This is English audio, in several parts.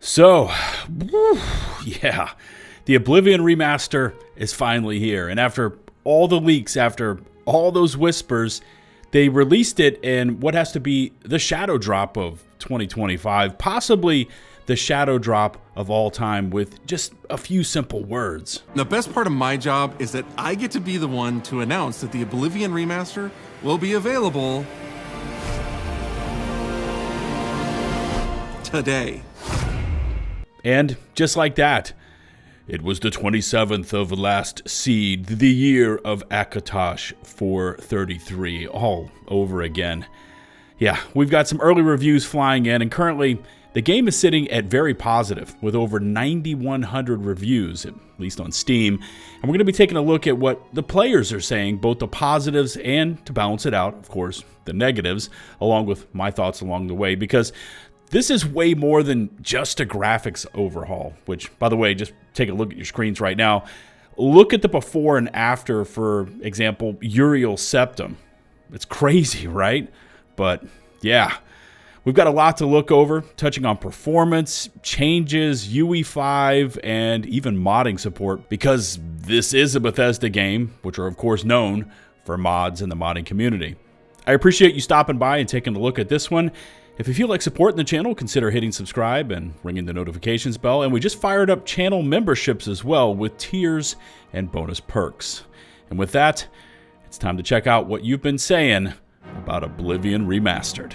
So, yeah, the Oblivion Remaster is finally here. And after all the leaks, after all those whispers, they released it in what has to be the Shadowdrop of 2025, possibly the Shadowdrop of all time, with just a few simple words. The best part of my job is that I get to be the one to announce that the Oblivion Remaster will be available today. And just like that, it was the 27th of last seed, the year of Akatosh 433, all over again. Yeah, we've got some early reviews flying in, and currently the game is sitting at very positive with over 9,100 reviews, at least on Steam. And we're going to be taking a look at what the players are saying, both the positives and, to balance it out, of course, the negatives, along with my thoughts along the way, because this is way more than just a graphics overhaul, which, by the way, just take a look at your screens right now. Look at the before and after, for example, 𝙏𝙃𝙊𝙎𝙀 Septum. It's crazy, right? But, yeah, we've got a lot to look over, touching on performance, changes, UE5, and even modding support, because this is a Bethesda game, which are, of course, known for mods in the modding community. I appreciate you stopping by and taking a look at this one. If you feel like supporting the channel, consider hitting subscribe and ringing the notifications bell. And we just fired up channel memberships as well with tiers and bonus perks. And with that, it's time to check out what you've been saying about Oblivion Remastered.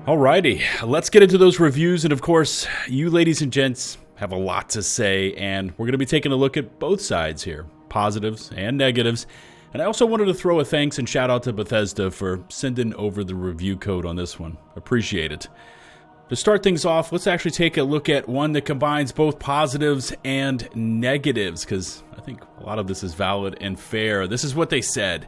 Alrighty, let's get into those reviews, and of course, you ladies and gents have a lot to say, and we're going to be taking a look at both sides here, positives and negatives. And I also wanted to throw a thanks and shout out to Bethesda for sending over the review code on this one. Appreciate it. To start things off, let's actually take a look at one that combines both positives and negatives, because I think a lot of this is valid and fair. This is what they said.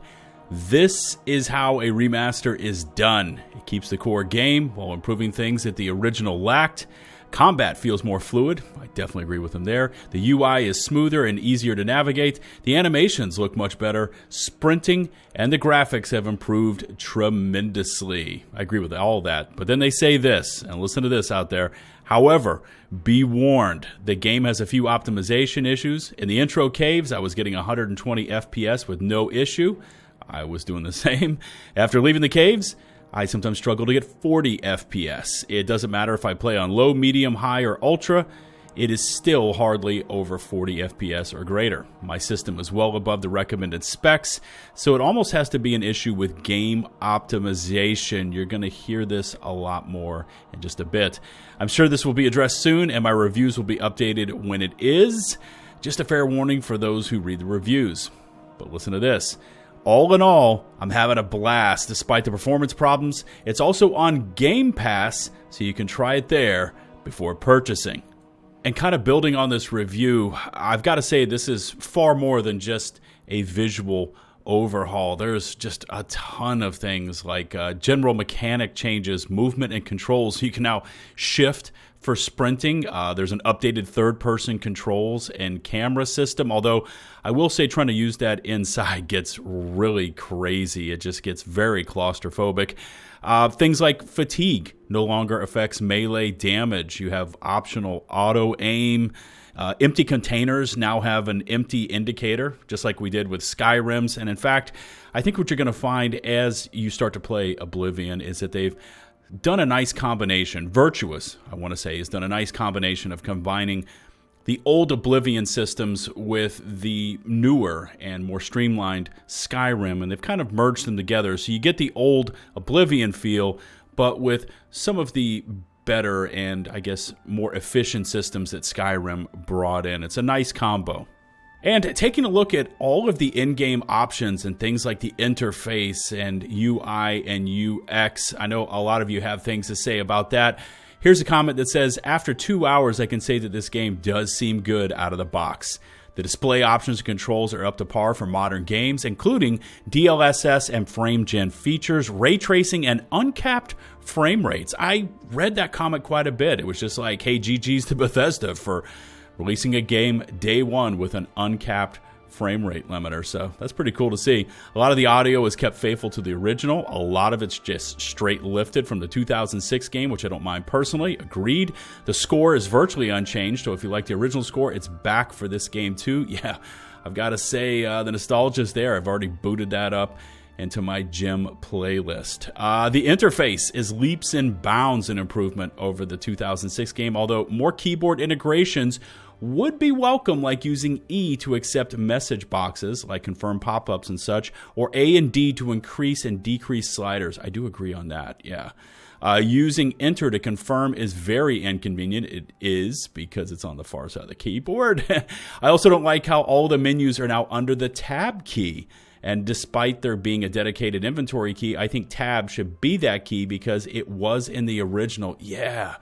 This is how a remaster is done. It keeps the core game while improving things that the original lacked. Combat feels more fluid. I definitely agree with them there. The UI is smoother and easier to navigate. The animations look much better. Sprinting and the graphics have improved tremendously. I agree with all that. But then they say this, and listen to this out there. However, be warned, the game has a few optimization issues. In the intro caves, I was getting 120 FPS with no issue. I was doing the same. After leaving the caves, I sometimes struggle to get 40 FPS. It doesn't matter if I play on low, medium, high, or ultra. It is still hardly over 40 FPS or greater. My system is well above the recommended specs, so it almost has to be an issue with game optimization. You're going to hear this a lot more in just a bit. I'm sure this will be addressed soon, and my reviews will be updated when it is. Just a fair warning for those who read the reviews. But listen to this. All in all, I'm having a blast despite the performance problems. It's also on Game Pass, so you can try it there before purchasing. And kind of building on this review, I've got to say this is far more than just a visual overhaul. There's just a ton of things like general mechanic changes, movement and controls. You can now shift for sprinting. There's an updated third-person controls and camera system, although I will say trying to use that inside gets really crazy. It just gets very claustrophobic. Things like fatigue no longer affects melee damage. You have optional auto-aim. Empty containers now have an empty indicator, just like we did with Skyrim's. And in fact, I think what you're going to find as you start to play Oblivion is that they've done a nice combination. Virtuous, I want to say, has done a nice combination of combining the old Oblivion systems with the newer and more streamlined Skyrim, and they've kind of merged them together. So you get the old Oblivion feel, but with some of the better and, I guess, more efficient systems that Skyrim brought in. It's a nice combo. And taking a look at all of the in-game options and things like the interface and UI and UX, I know a lot of you have things to say about that. Here's a comment that says, after 2 hours, I can say that this game does seem good out of the box. The display options and controls are up to par for modern games, including DLSS and frame gen features, ray tracing, and uncapped frame rates. I read that comment quite a bit. It was just like, hey, GG's to Bethesda for releasing a game day one with an uncapped frame rate limiter. So that's pretty cool to see. A lot of the audio is kept faithful to the original. A lot of it's just straight lifted from the 2006 game, which I don't mind personally. Agreed. The score is virtually unchanged, so if you like the original score, it's back for this game too. Yeah, I've got to say the nostalgia's there. I've already booted that up into my gym playlist. The interface is leaps and bounds in improvement over the 2006 game, although more keyboard integrations would be welcome, like using E to accept message boxes, like confirm pop-ups and such, or A and D to increase and decrease sliders. I do agree on that, yeah. Using Enter to confirm is very inconvenient. It is, because it's on the far side of the keyboard. I also don't like how all the menus are now under the Tab key. And despite there being a dedicated inventory key, I think Tab should be that key because it was in the original. Yeah,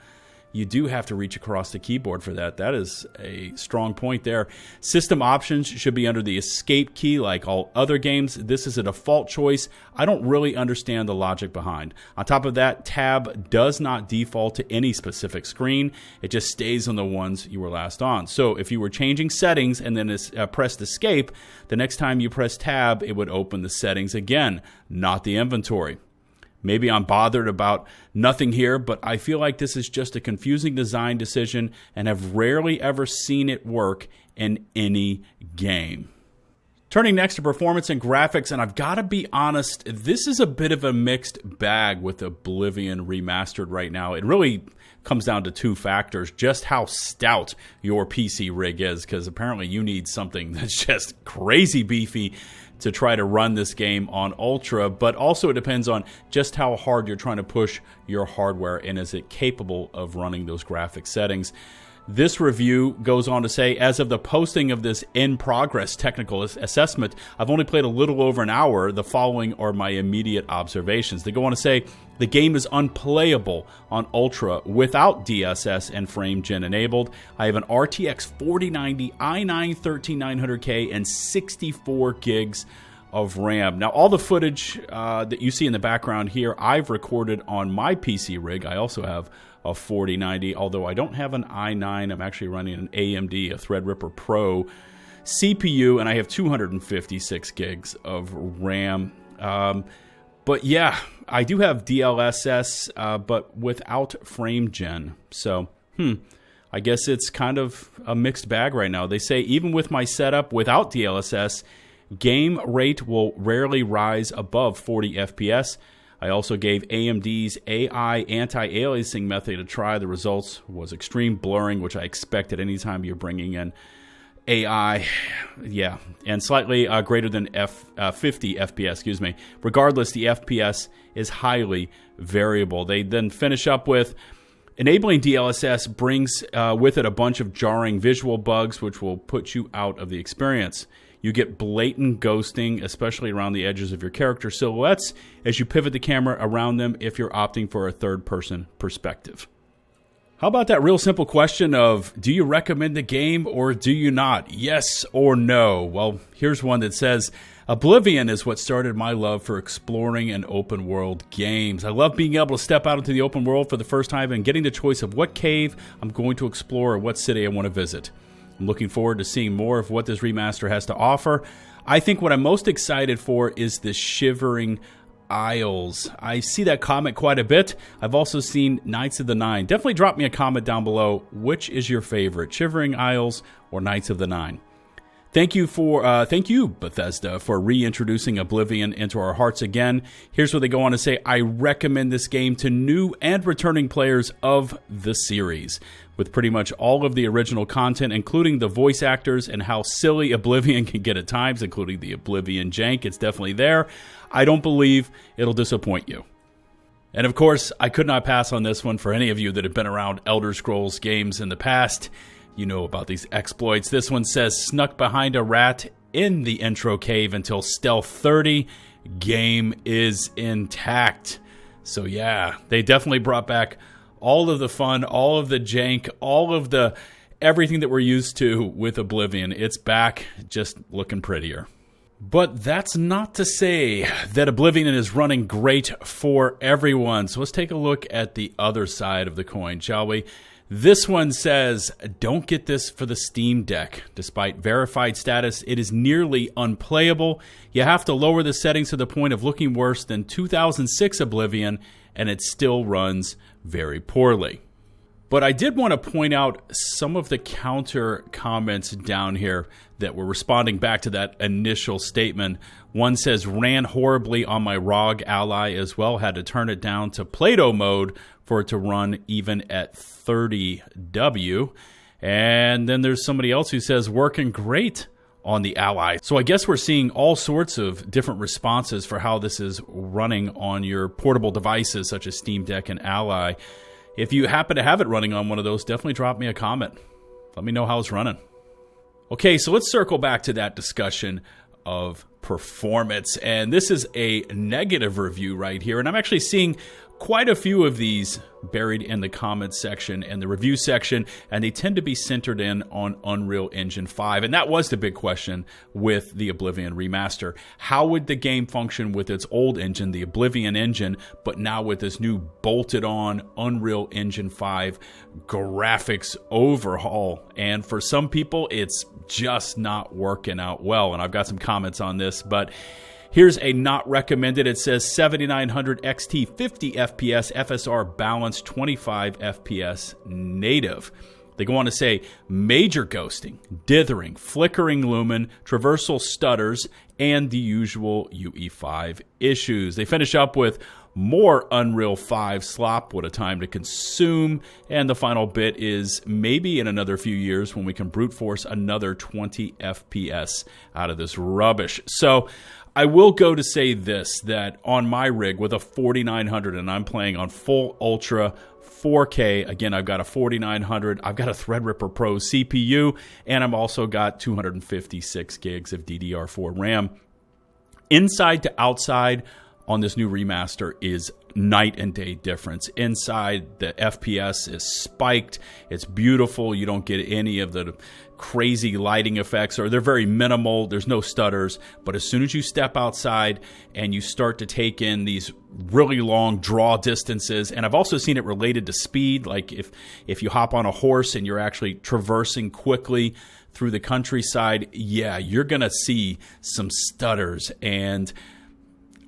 you do have to reach across the keyboard for that. That is a strong point there. System options should be under the Escape key like all other games. This is a default choice. I don't really understand the logic behind. On top of that, Tab does not default to any specific screen. It just stays on the ones you were last on. So if you were changing settings and then pressed Escape, the next time you press Tab, it would open the settings again, not the inventory. Maybe I'm bothered about nothing here, but I feel like this is just a confusing design decision and have rarely ever seen it work in any game. Turning next to performance and graphics, and I've got to be honest, this is a bit of a mixed bag with Oblivion Remastered right now. It really comes down to two factors: just how stout your PC rig is, because apparently you need something that's just crazy beefy to try to run this game on Ultra, but also it depends on just how hard you're trying to push your hardware and is it capable of running those graphic settings. This review goes on to say, as of the posting of this in-progress technical assessment, I've only played a little over an hour. The following are my immediate observations. They go on to say, the game is unplayable on Ultra without DSS and frame gen enabled. I have an RTX 4090 i9 13900K and 64 gigs of RAM. Now, all the footage that you see in the background here, I've recorded on my PC rig. I also have a 4090, although I don't have an i9. I'm actually running an AMD, a Threadripper Pro CPU, and I have 256 gigs of RAM. But yeah, I do have DLSS, but without frame gen. So, I guess it's kind of a mixed bag right now. They say even with my setup without DLSS, game rate will rarely rise above 40 FPS. I also gave AMD's AI anti-aliasing method a try. The results was extreme blurring, which I expect at any time you're bringing in AI. Yeah, and slightly greater than 50 FPS, excuse me. Regardless, the FPS is highly variable. They then finish up with, enabling DLSS brings with it a bunch of jarring visual bugs, which will put you out of the experience. You get blatant ghosting, especially around the edges of your character silhouettes, as you pivot the camera around them if you're opting for a third-person perspective. How about that real simple question of, do you recommend the game or do you not? Yes or no? Well, here's one that says, Oblivion is what started my love for exploring and open-world games. I love being able to step out into the open world for the first time and getting the choice of what cave I'm going to explore or what city I want to visit. I'm looking forward to seeing more of what this remaster has to offer. I think what I'm most excited for is the Shivering Isles. I see that comment quite a bit. I've also seen Knights of the Nine. Definitely drop me a comment down below. Which is your favorite, Shivering Isles or Knights of the Nine? Thank you, Bethesda, for reintroducing Oblivion into our hearts again. Here's what they go on to say. I recommend this game to new and returning players of the series. With pretty much all of the original content, including the voice actors and how silly Oblivion can get at times, including the Oblivion jank, it's definitely there. I don't believe it'll disappoint you. And of course, I could not pass on this one for any of you that have been around Elder Scrolls games in the past. You know about these exploits. This one says, snuck behind a rat in the intro cave until stealth 30. Game is intact. So yeah, they definitely brought back all of the fun, all of the jank, all of the everything that we're used to with Oblivion. It's back, just looking prettier. But that's not to say that Oblivion is running great for everyone. So let's take a look at the other side of the coin, shall we? This one says, don't get this for the Steam Deck. Despite verified status, it is nearly unplayable. You have to lower the settings to the point of looking worse than 2006 Oblivion, and it still runs very poorly. But I did want to point out some of the counter comments down here that were responding back to that initial statement. One says, ran horribly on my ROG Ally as well. Had to turn it down to Play-Doh mode for it to run even at 30W. And then there's somebody else who says, working great on the Ally. So I guess we're seeing all sorts of different responses for how this is running on your portable devices such as Steam Deck and Ally. If you happen to have it running on one of those, definitely drop me a comment. Let me know how it's running. Okay, so let's circle back to that discussion of performance. And this is a negative review right here. And I'm actually seeing quite a few of these buried in the comments section and the review section, and they tend to be centered in on Unreal Engine 5. And that was the big question with the Oblivion Remaster. How would the game function with its old engine, the Oblivion engine, but now with this new bolted-on Unreal Engine 5 graphics overhaul? And for some people, it's just not working out well. And I've got some comments on this, but here's a not recommended. It says 7900 XT 50 FPS, FSR balanced 25 FPS native. They go on to say major ghosting, dithering, flickering lumen, traversal stutters, and the usual UE5 issues. They finish up with more Unreal 5 slop, what a time to consume, and the final bit is maybe in another few years when we can brute force another 20 FPS out of this rubbish. So I will go to say this, that on my rig with a 4900 and I'm playing on full ultra 4K, again, I've got a 4900, I've got a Threadripper Pro CPU, and I've also got 256 gigs of DDR4 RAM. Inside to outside on this new remaster is night and day difference. Inside, the FPS is spiked. It's beautiful. You don't get any of the crazy lighting effects, or they're very minimal. There's no stutters. But as soon as you step outside and you start to take in these really long draw distances, and I've also seen it related to speed, like if you hop on a horse and you're actually traversing quickly through the countryside, yeah, you're going to see some stutters. And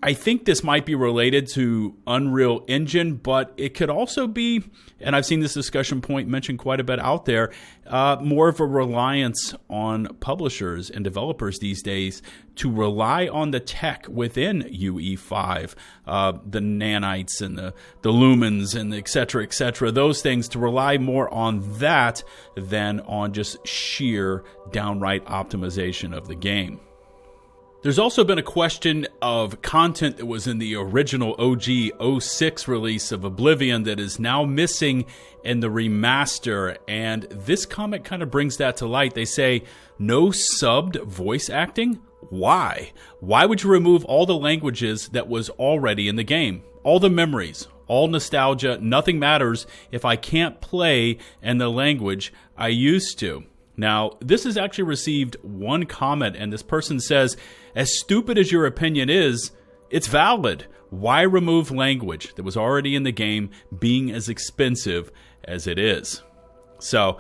I think this might be related to Unreal Engine, but it could also be, and I've seen this discussion point mentioned quite a bit out there, more of a reliance on publishers and developers these days to rely on the tech within UE5, the nanites and the lumens and et cetera, those things, to rely more on that than on just sheer downright optimization of the game. There's also been a question of content that was in the original OG 06 release of Oblivion that is now missing in the remaster, and this comment kind of brings that to light. They say, no subbed voice acting? Why? Why would you remove all the languages that was already in the game? All the memories, all nostalgia, nothing matters if I can't play in the language I used to. Now, this has actually received one comment, and this person says, as stupid as your opinion is, it's valid. Why remove language that was already in the game being as expensive as it is? So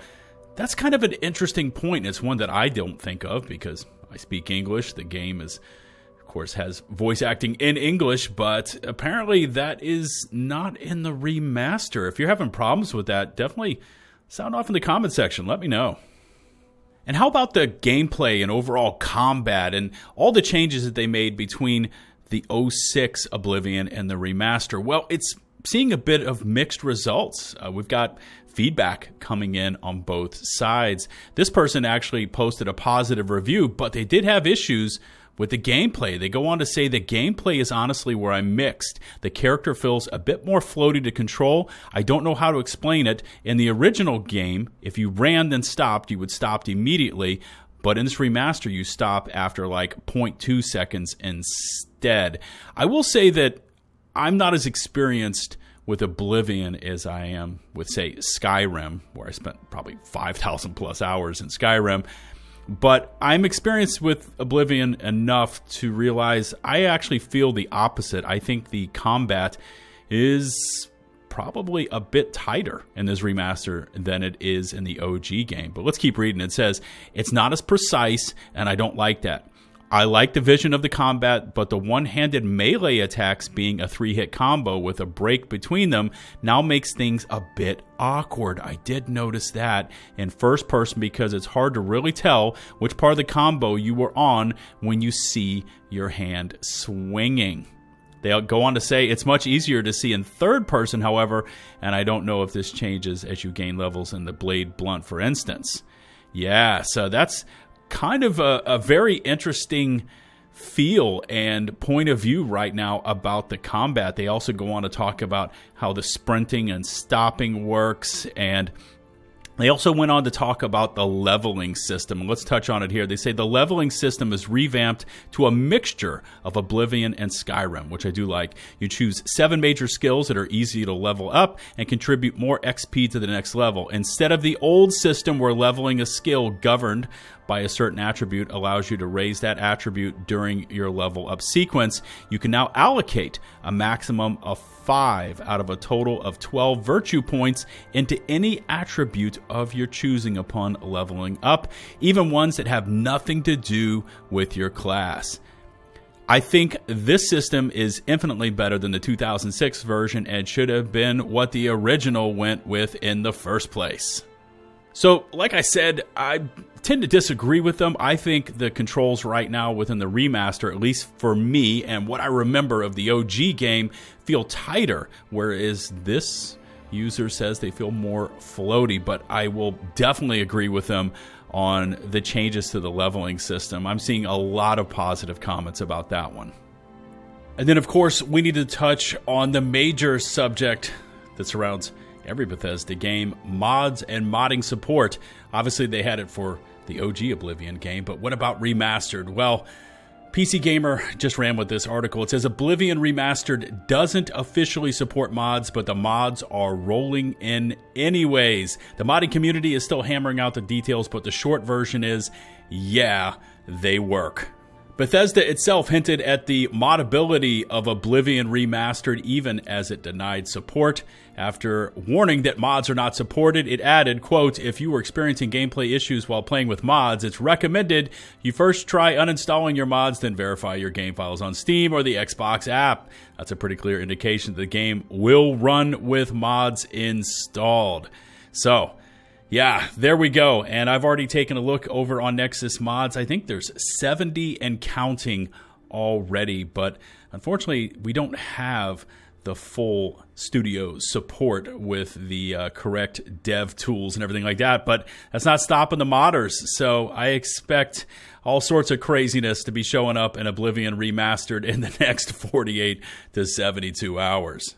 that's kind of an interesting point. It's one that I don't think of because I speak English. The game is, of course, has voice acting in English, but apparently that is not in the remaster. If you're having problems with that, definitely sound off in the comment section. Let me know. And how about the gameplay and overall combat and all the changes that they made between the 06 Oblivion and the remaster? Well, it's seeing a bit of mixed results. We've got feedback coming in on both sides. This person actually posted a positive review, but they did have issues with the gameplay. They go on to say the gameplay is honestly where I'm mixed. The character feels a bit more floaty to control. I don't know how to explain it. In the original game, if you ran then stopped, you would stop immediately. But in this remaster, you stop after like 0.2 seconds instead. I will say that I'm not as experienced with Oblivion as I am with, say, Skyrim, where I spent probably 5,000 plus hours in Skyrim. But I'm experienced with Oblivion enough to realize I actually feel the opposite. I think the combat is probably a bit tighter in this remaster than it is in the OG game. But let's keep reading. It says, it's not as precise, and I don't like that. I like the vision of the combat, but the one-handed melee attacks being a 3-hit combo with a break between them now makes things a bit awkward. I did notice that in first person because it's hard to really tell which part of the combo you were on when you see your hand swinging. They'll go on to say it's much easier to see in third person, however, and I don't know if this changes as you gain levels in the blade blunt, for instance. Yeah, so that's kind of a very interesting feel and point of view right now about the combat. They also go on to talk about how the sprinting and stopping works, and they also went on to talk about the leveling system. Let's touch on it here. They say the leveling system is revamped to a mixture of Oblivion and Skyrim, which I do like. You choose 7 major skills that are easy to level up and contribute more XP to the next level. Instead of the old system where leveling a skill governed by a certain attribute allows you to raise that attribute during your level up sequence, you can now allocate a maximum of 5 out of a total of 12 virtue points into any attribute of your choosing upon leveling up, even ones that have nothing to do with your class. I think this system is infinitely better than the 2006 version and should have been what the original went with in the first place. So, like I said, I tend to disagree with them. I think the controls right now within the remaster, at least for me and what I remember of the OG game, feel tighter, whereas this user says they feel more floaty. But I will definitely agree with them on the changes to the leveling system. I'm seeing a lot of positive comments about that one. And then, of course, we need to touch on the major subject that surrounds every Bethesda game, mods and modding support. Obviously, they had it for the OG Oblivion game, but what about Remastered? Well, PCGamer just ran with this article. It says Oblivion Remastered doesn't officially support mods, but the mods are rolling in anyways. The modding community is still hammering out the details, but the short version is, yeah, they work. Bethesda itself hinted at the moddability of Oblivion Remastered even as it denied support. After warning that mods are not supported, it added, quote, if you were experiencing gameplay issues while playing with mods, it's recommended you first try uninstalling your mods, then verify your game files on Steam or the Xbox app. That's a pretty clear indication that the game will run with mods installed. So, yeah, there we go. And I've already taken a look over on Nexus Mods. I think there's 70 and counting already, but unfortunately, we don't have the full studio support with the correct dev tools and everything like that, but that's not stopping the modders. So I expect all sorts of craziness to be showing up in Oblivion Remastered in the next 48 to 72 hours.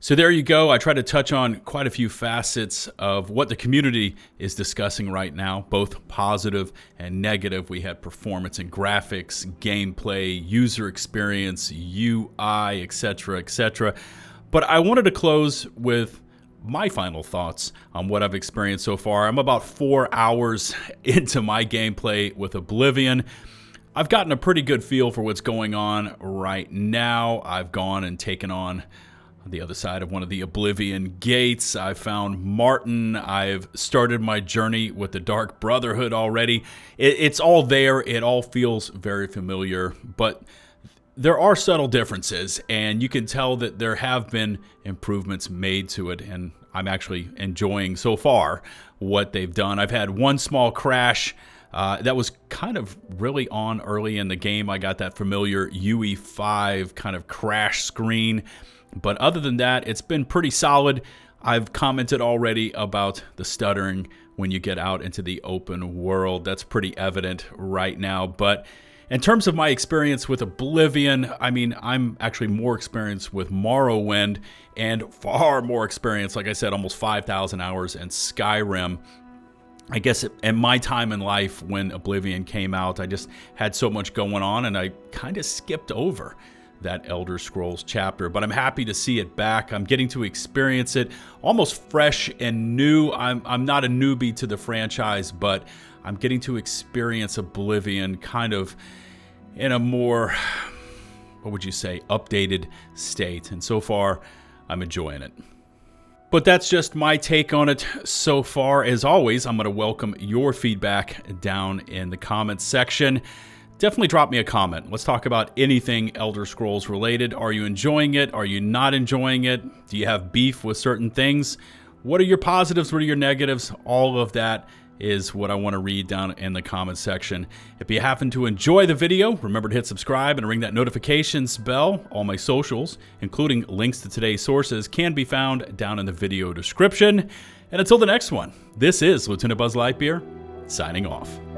So there you go. I try to touch on quite a few facets of what the community is discussing right now, both positive and negative. We had performance and graphics, gameplay, user experience, UI, etc., etc. But I wanted to close with my final thoughts on what I've experienced so far. I'm about 4 hours into my gameplay with Oblivion. I've gotten a pretty good feel for what's going on right now. I've gone and taken on the other side of one of the Oblivion gates. I found Martin. I've started my journey with the Dark Brotherhood already. It's all there. It all feels very familiar, but there are subtle differences, and you can tell that there have been improvements made to it, and I'm actually enjoying so far what they've done. I've had one small crash that was kind of really on early in the game. I got that familiar UE5 kind of crash screen. But other than that, it's been pretty solid. I've commented already about the stuttering when you get out into the open world. That's pretty evident right now. But in terms of my experience with Oblivion, I mean, I'm actually more experienced with Morrowind and far more experienced, like I said, almost 5,000 hours in Skyrim. I guess at my time in life when Oblivion came out, I just had so much going on and I kind of skipped over that Elder Scrolls chapter, but I'm happy to see it back. I'm getting to experience it almost fresh and new. I'm not a newbie to the franchise, but I'm getting to experience Oblivion kind of in a more, what would you say, updated state. And so far, I'm enjoying it. But that's just my take on it so far. As always, I'm going to welcome your feedback down in the comments section. Definitely drop me a comment. Let's talk about anything Elder Scrolls related. Are you enjoying it? Are you not enjoying it? Do you have beef with certain things? What are your positives? What are your negatives? All of that is what I want to read down in the comments section. If you happen to enjoy the video, remember to hit subscribe and ring that notifications bell. All my socials, including links to today's sources, can be found down in the video description. And until the next one, this is 𝙏𝙃𝙊𝙎𝙀 signing off.